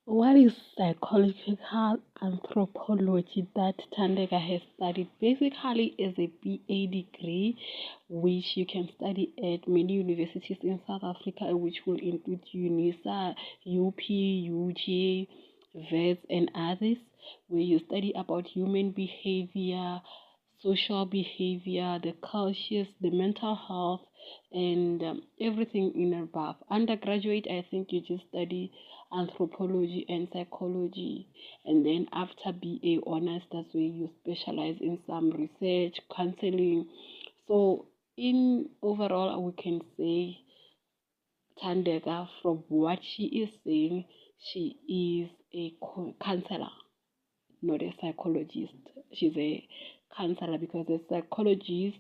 What is psychological anthropology that Tandega has studied? Basically, is a BA degree which you can study at many universities in South Africa, which will include UNISA, UP, UJ, VETS, and others, where you study about human behavior, social behavior, the cultures, the mental health, and everything in and above. Undergraduate, I think you just study anthropology and psychology, and then after BA honors, that's where you specialize in some research, counseling. So, in overall, we can say Tandega, from what she is saying, she is a counselor, not a psychologist. She's a counselor because a psychologist,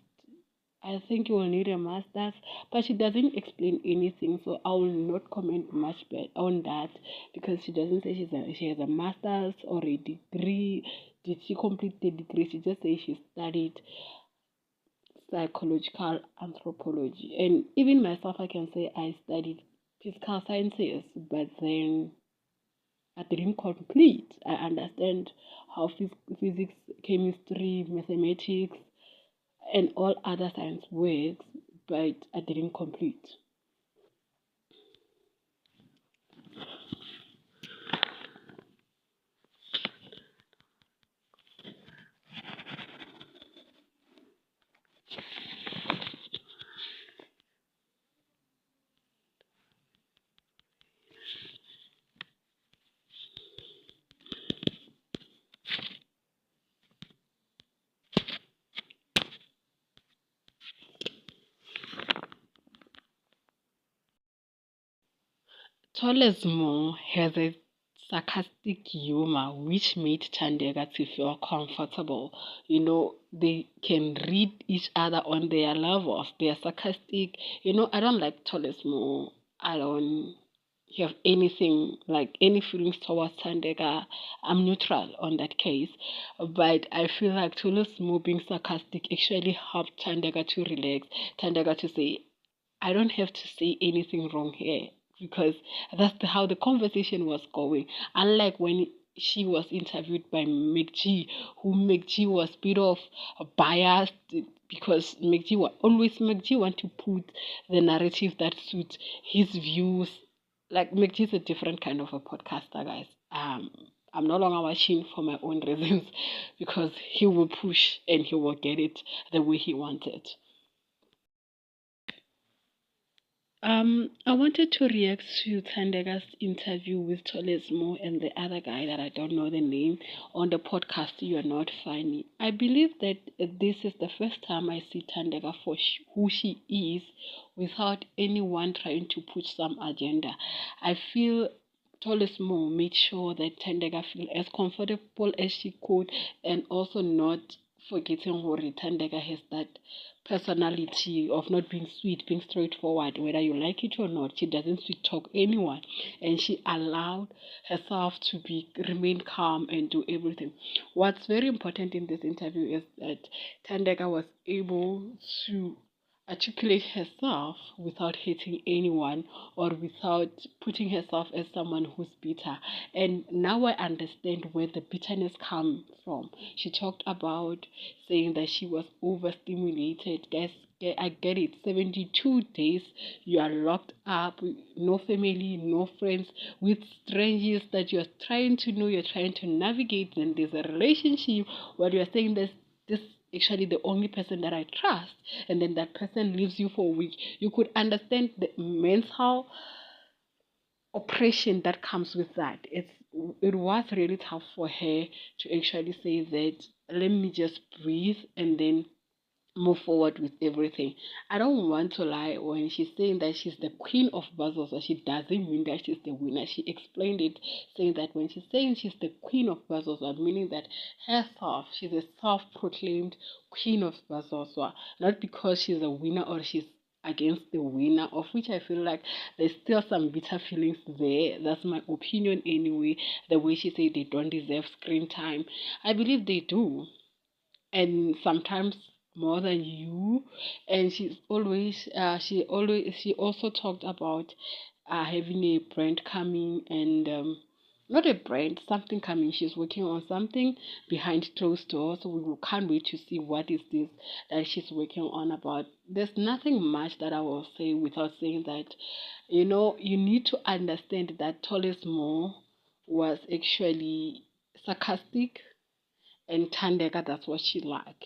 I think you will need a master's, but she doesn't explain anything, so I will not comment much on that because she doesn't say she has a master's or a degree. Did she complete the degree? She just says she studied psychological anthropology, and even myself, I can say I studied physical sciences, but then I didn't complete. I understand how physics, chemistry, mathematics, and all other science works, but I didn't complete. Tolesmo has a sarcastic humor which made Chandega to feel comfortable. They can read each other on their levels. They are sarcastic. I don't like Tolesmo. I don't have anything like any feelings towards Tandega. I'm neutral on that case. But I feel like Tolesmo being sarcastic actually helped Tandega to relax. Tandega to say, I don't have to say anything wrong here because how the conversation was going. Unlike when she was interviewed by McG, who McG was a bit of biased because McG want to put the narrative that suits his views. Like McG is a different kind of a podcaster, guys. I'm no longer watching for my own reasons because he will push and he will get it the way he wanted. I wanted to react to Tandega's interview with Tolesmo and the other guy that I don't know the name on the podcast You're Not Funny. I believe that this is the first time I see Tandega for who she is without anyone trying to push some agenda. I feel Tolesmo made sure that Tandega feel as comfortable as she could and also not forgetting Hori Tandega has that personality of not being sweet, being straightforward, whether you like it or not. She doesn't sweet talk anyone, and she allowed herself to remain calm and do everything. What's very important in this interview is that Tandega was able to articulate herself without hating anyone or without putting herself as someone who's bitter. And now I understand where the bitterness comes from. She talked about saying that she was overstimulated. Guys, I get it. 72 days, you are locked up, no family, no friends, with strangers that you're trying to know, you're trying to navigate. Then there's a relationship where you're saying this actually the only person that I trust, and then that person leaves you for a week. You could understand the mental oppression that comes with that. It was really tough for her to actually say that let me just breathe and then move forward with everything. I don't want to lie when she's saying that she's the queen of puzzles, so she doesn't mean that she's the winner. She explained it saying that when she's saying she's the queen of puzzles, meaning that herself, she's a self-proclaimed queen of puzzles, not because she's a winner or she's against the winner, of which I feel like there's still some bitter feelings there. That's my opinion anyway. The way she said they don't deserve screen time, I believe they do, and sometimes more than you. And she also talked about having a brand coming, and not a brand, something coming. She's working on something behind closed doors. So we can't wait to see what is this that she's working on about. There's nothing much that I will say without saying that, you need to understand that Toles Mo was actually sarcastic, and Tandeka, that's what she liked.